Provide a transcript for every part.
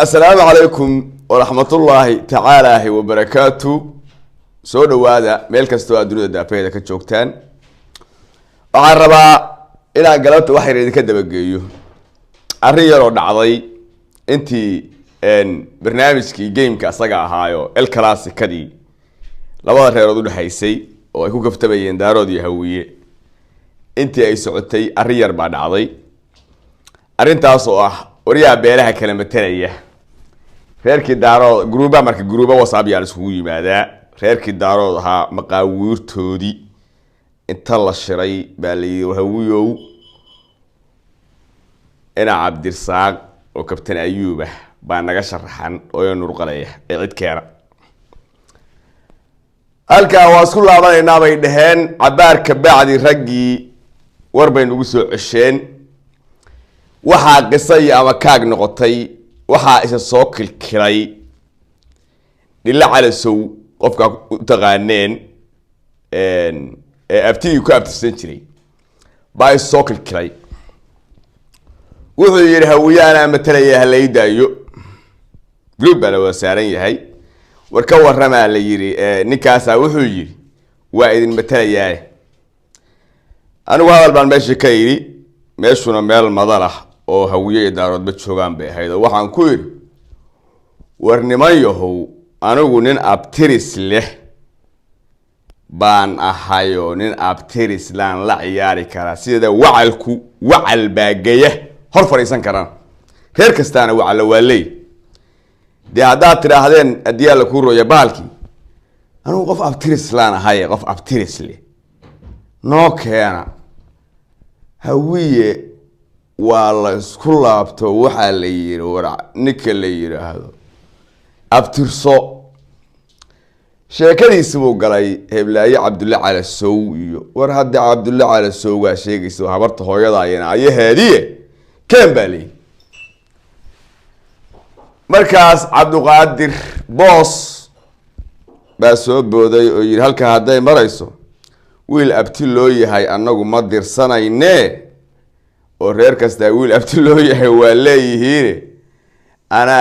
السلام عليكم ورحمة الله تعالى وبركاته. سو دوادا ميل كاستو ادوندا دافيدا ka joogtaan waxaan rabaa inaan galabta wax yar idinka dabageeyo arrin yar oo dhacday intii barnaamijkii gameka asaga ahaayo El Clasico-kadii labada reerood u dhaxaysay oo ay ku gaftabayeen daarood iyo hawiye intii ay socotay arrin yar baa dhacday arrintaas oo ah wariyaha beelaha kala matalaya reerkii daarood gruuba WhatsApp yaan isugu yimaadaa reerkii daarood ahaa maqaawiirtoodii inta la shiray baa la yiri hawiyow ina Cabdirsaaq oo kabtan Ayuub baa naga sharaxan oo nurqalaya cid keena halka waa isku laabanayna bay dhaheen cabaarka bacdi raggii warbayn ugu soo cisheen waxa qisay ama kaag noqotay waxa isa soo kilkilay dilla cala sow qofka u taqaaneen abtii ku abtirsan jiray baa soo kilkilay wuxuu yiri hawiyana matalaya halaydayo group baa la saaran yahay warka warama la yiri ninkaas wuxuu yiri waa idin matalaya anigu hadal baan meesha ka yiri meeshuna meel madalah oo hawiye daarood ba joogan bay ahayd waxaan ku yiri warniman yahow anigu nin abtiris leh baan ahayo nin abtiris laan la ciyaari kara sida wacalku wacal baagaya hor fariisan karaan reer kastaana wacal walay de hadaa tiraahdeen adiya la ku rooya baalki anigu qof abtiris laan ahayo qof abtiris leh noo keena hawiye waa la isku laabto waxa la yiri wara ninka la yiraahdo abtirso sheekadiisu uu galay Heblaaye Cabdulle Cali Sow iyo war hadda Cabdulle Cali Sow waa sheegayso habarta hooyada ayna ayaheediye Kembali markaas Cabduqaadir boss baa soo booday oo yiri halka haday marayso wiil abti loo yahay anagu ma dirsanayne oo reer kasta wiil abti loo yahay waa leeyihiin ana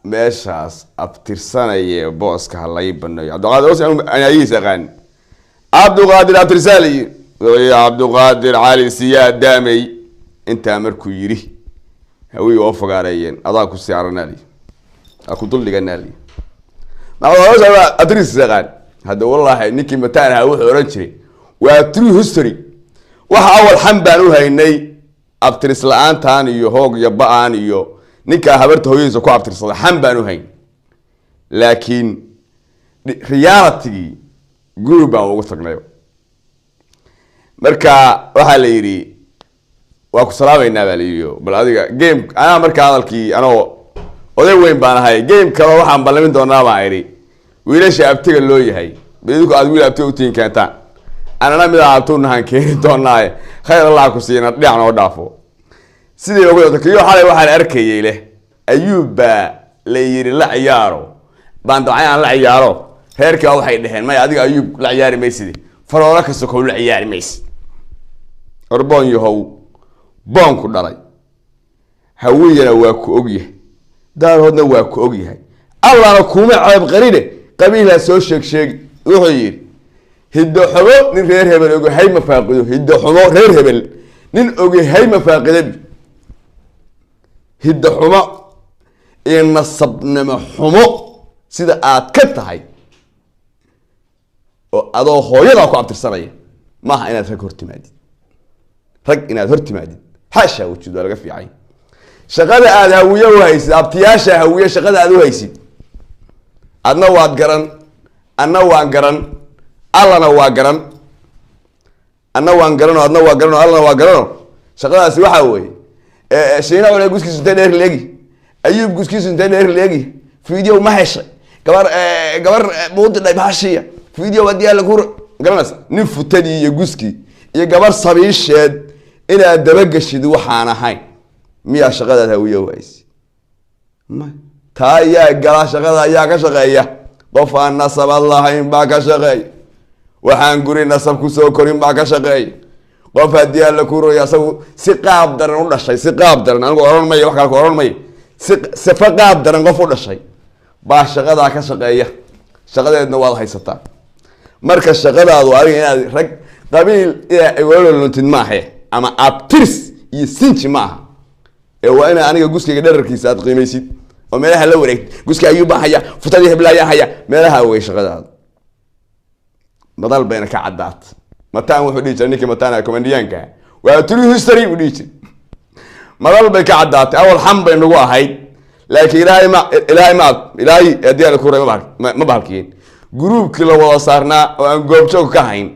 meeshaas abtirsanaya booska halay banayo Cabduqaadir ana yiisaqan Cabduqaadir abtirsali Cabduqaadir Cali Siyaad Daamay inta markuu yiri hawi oo fogaarayeen adaa ku saaranali aku dulliganali ma abtirsaqan hada wallahi ninki mataanaha wuxuu oran jiray waa true history waxa awal xambaan u haynay abtiris la'aantaan iyo hoog iyo ba'aan iyo ninka habarta hooyadiisa ku abtirsada xambaan u hayn laakiin reality group aan ugu tagnay marka waxa la yiri waa ku salaameynaa baa leeyo bal adiga game ana marka hadalkii anoo oday weyn baan ahay game kale waxaan ballamin doonaa baa iri wiilasha abtiga loo yahay bidku aad wiil abtiga u tiin keentaan أنا ميدا عطونا هنكين دوناي خير الله كسينا دعنا ودافو سيدي لو قلت كيو حالي واحد أركي له أيوب ليري لا عيارو باندو عيان لا عيارو هيركي أو حي دهين ما يعطيك أيوب لا عياري ميسيدي فرورك السكول لا عياري ميسي أربون يهو بانكو داري هوينا واكو أوجيه دار هدنا واكو أوجيه الله نكومي عيب غريبة قبيلة سوشيك شيك وحيير هيدو حمو نين رير هبل اوغي هاي مفاقدو هيدو حمو رير هبل نين اوغي هاي مفاقدو هيدو حمو إن نصبنا حمو سيدا آد كتاهي أدو هويدا كو عبترسانايا ماها إناد رق هرتمادي رق إناد هرتمادي حاشا وجود ولغا في عين شغادة آد هوية وهيسي abtiyaasha هوية شغادة آد وهيسي أدنا واد قران أنا وان قران allana waa garan anna waan garan adna waa garan allana waa garan shaqadaasi waxa weey sheena wala guskiisu inta dheer leegi ayuub guskiisu inta dheer leegi video ma heshay gabar bood dhaybashiya video wadiya la kur garanaysa nin futadii iyo guski iyo gabar sabiisheed ina daba gashid waxaan ahayn miya shaqada hawiyo waysi ma taaya gala shaqada ayaa ka shaqeeya qof aan nasab allah in ba ka shaqeeya waxaan guri nasab ku soo korin ba ka shaqeey qof hadii la ku rooyo asagu si qaab daran u dhashay si qaab daran anigu oran may wax kale ku oran may sifaqaad daran qof u dhashay baa shaqadaa ka shaqeeya shaqadeedna waad haysataa marka shaqadaadu adiga inaad rag qabiil iwalolontid maahe ama abtirs iyo sinji maaha ee waa ina aniga guskayga dherarkiisa aad qiimaysid oo meelaha la wareegtid guska ayuu baahaya futadii heblaaya haya meelaha way shaqadaadu madal bayna ka cadaat mataan wuxuu dhihi jiray ninkii mataan commandiyanka waa true history u dhihi jiray madal bay ka cadaatay awal xam bay nagu ahayd laakiin ilaahay hadii la ku reebo ma bahalkiin groupkii la wada saarnaa oo aan goobjoog ka hayn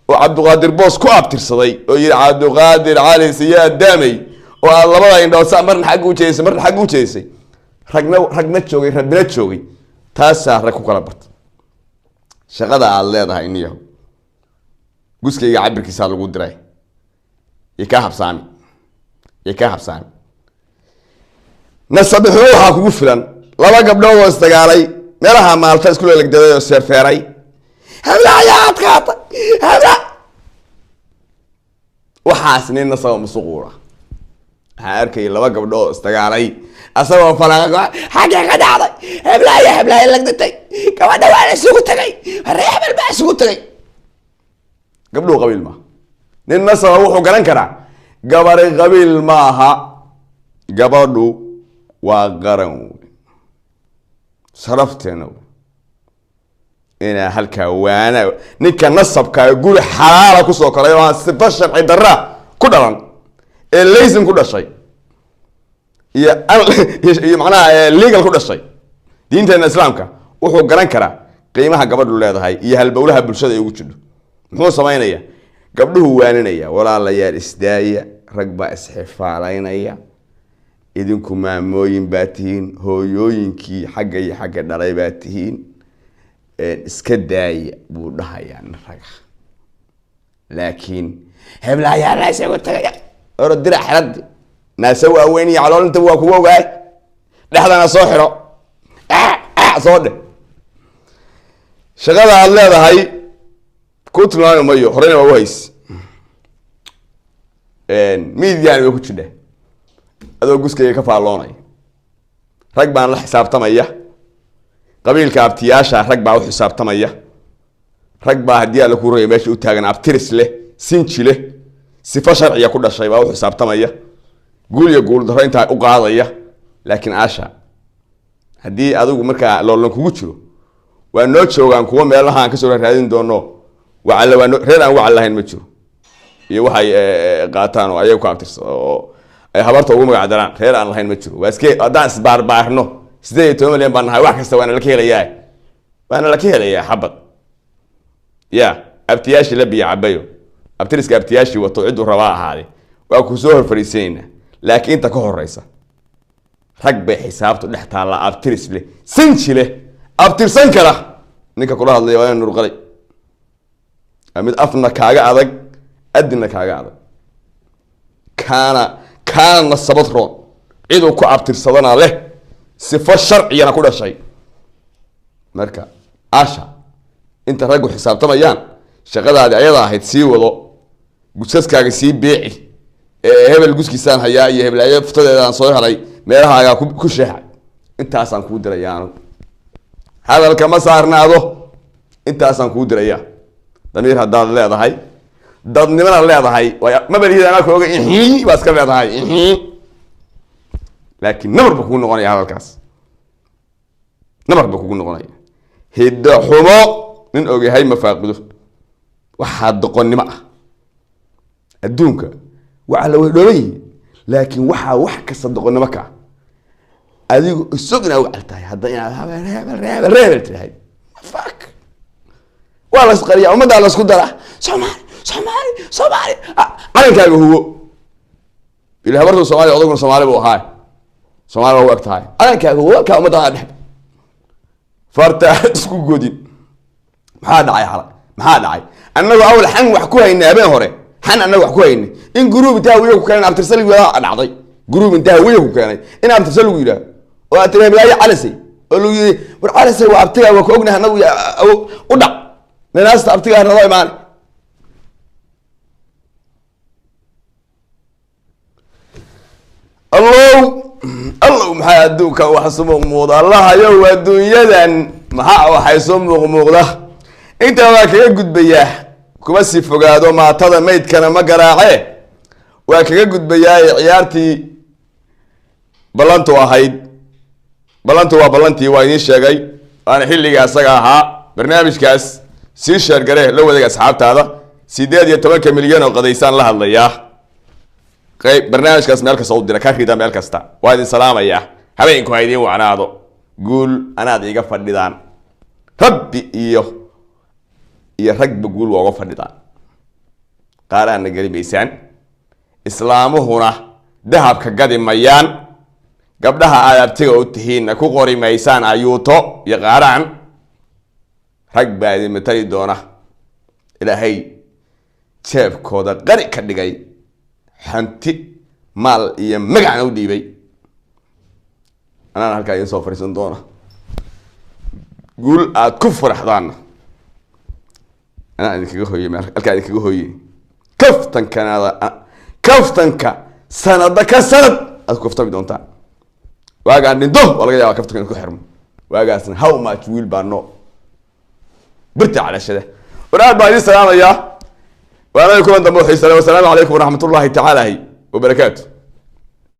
oo Cabduqaadir Boos ku abtirsaday oo yiri Cabduqaadir Cali Siyaad Daamay oo aan labada indhood marna xaq u jeesay marna xaq u jeesay ragna joogay rabbina joogay taas rag ku kala bartay shaqada aad leedahay in yahay guskayga cabirkiisa lagu diray ka habsaami nasabaxu waxa kugu filan laba gabdhood oo istagaalay meelaha maalta isku leegdaday oo seerfeeray hablayaad qaata habla waxaas nin nasaba masuqura arkay laba gabdhood istagaalay asagoo falaaqa xagga ka dhacday hablaaya lagdatay gabadha waa la sugu tagay reebel baa sugu tagay gabdho qabiil ma nin nasaba wuxuu garan karaa gabadhay qabiil maaha gabadhu waa qaran sarafteena ina halka waana ninka nasabka guri xalaala ku soo koray oo sifa sharci darra ku dhalan ee laysan ku dhashay iyo macnaha legal ku dhashay diinteena islaamka wuxuu garan karaa qiimaha gabadhu leedahay iyo halbowlaha bulshada ay ugu jidho muxuu sameeynaya gabdhuhu waaninaya walaalayaal isdaaya rag baa isxifaalaynaya idinku maamooyin baa tihiin hooyooyinkii xagga iyo xagga dhalay baa tihiin iska daaya buu dhahayaa raga laakiin heblayaa la isagu tagaya oro dira xirad naasa waaweyn iyo caloolinta waa kugu ogaay dhexdana soo xiro soo dhe shaqada aad leedahay ku tilmaamayo horeyna waa ways miidyaan way ku jidha adoo guskayga ka faaloonay rag baan la xisaabtamaya qabiilka abtiyaasha rag baa u xisaabtamaya rag baa hadii la ku reeyay meesha u taagan abtiris leh sinji leh sifa sharciya ku dhashay baa u xisaabtamaya guul daro inta u qaadaya laakiin aasha hadii adigu marka loolan kugu jiro waa noo joogan kuwa meelaha aan ka soo raadin doono waxa la reer aan waxa lahayn ma jiro iyo waxay qaataan oo ayagu ka abtirsado oo ay habarta ugu magac daraan reer aan lahayn ma jiro waa iskee hadaan isbaarbaarno 18 milyan baan nahay wax kasta waana la helayaa xabad ya abtiyaashi la biya cabayo abtiriska abtiyaashi wato cid u rabaa ahaade waa ku soo horfariisayna laakiin inta ka horeysa rag bay xisaabtu dhex taala abtiris leh sinji leh abtirsan kara ninka kula hadlay waa inuu qalay amid afna kaaga adag adina kaaga adag kana sabadroon ciidu ku abtirsadana leh sifa sharciyana ku dhashay marka asha inta rag xisaabtamayaan shaqadaadi ayada ahayd sii wado gusaskaaga sii beeci hebel guskiisaan hayaa iyo heblaaya futadeedaan soo helay meelahaaga ku sheexay intaasaan kuu dirayaan hadalka ma saarnaado intaasaan kuu dirayaa damiir haddaad leedahay dadnimana leedahay ma bariida anaa kooga baa iska leedahay laakiin nabar ba kugu noqonaya hadalkaas nabar ba kugu noqonaya hidda xumo nin ogahay ma faaqido waxaa doqonnimo ah adduunka waxa la wadhoobay laakiin waxaa wax kasta doqonnimo ka adigu isaguna u caltahay hadda inaad reebel tahay fuck wala isqariya umada la isku dara Soomaali calankaaga hubo ila habartu Soomaali odaguna Soomaali buu ahaa Soomaali waa waqtahay calankaaga hubo ka umada dhex farta isku godin maxaa dhacay annagu awal xan wax ku haynaa habeen hore xan annagu wax ku haynay in group inta wiiyo ku keenay abtirsal wiiyo dhacday group inta wiiyo ku keenay in abtirsal wiiyo yiraahdo oo aad reebay calisay oo lu yiri war calisay waa abtiga waa ku ognahay annagu u dhac nanaasta abtiga rado imaan الله الله محا أدوك وحسمه موضة الله يو الدنيا محا وحيسمه موضة انت ما كي قد بياه كمسي فقادو ما تضا ميت كان مقراعي وكي قد بياه عيارتي بلانتو أهيد بلانتي ويني شاقي أنا حلي قاسقاها برنامج كاس سيشار قريه لو ذاك أصحاب هذا سيداد يتملك مليون وقضيسان لها الله إياه برنامج كاس مالك صوت دينا كاكي دا مالك استا وايد السلام إياه هبينكو هيدي وعنادو قول أنا ديقا فرددان ربي إيوه رقب قول وغو فرددان قال أنا قريب إيسان إسلامه هنا ذهب كقدم ميان قبلها آياتي وتهين كو قوري ميسان أيوتو يغاران رقب هذه متري دونه إلهي شاف كودا غريق كدقاي حنتي مال إيا مقعنا وديبي أنا هالكا ينصو فريسان دونه قول كفر أحضان أنا عندك هوي هالكا عندك هوي كفتن كان هذا كفتن كا سندك سند أكفتن بدون تا واقع ندوه ولا جاي كفتن كان كحرم واقع سن هاو ماتش ويل بانو برتع على شده ونال بعد السلام يا وانا لكم انت موحي السلام عليكم ورحمه الله تعالى وبركاته.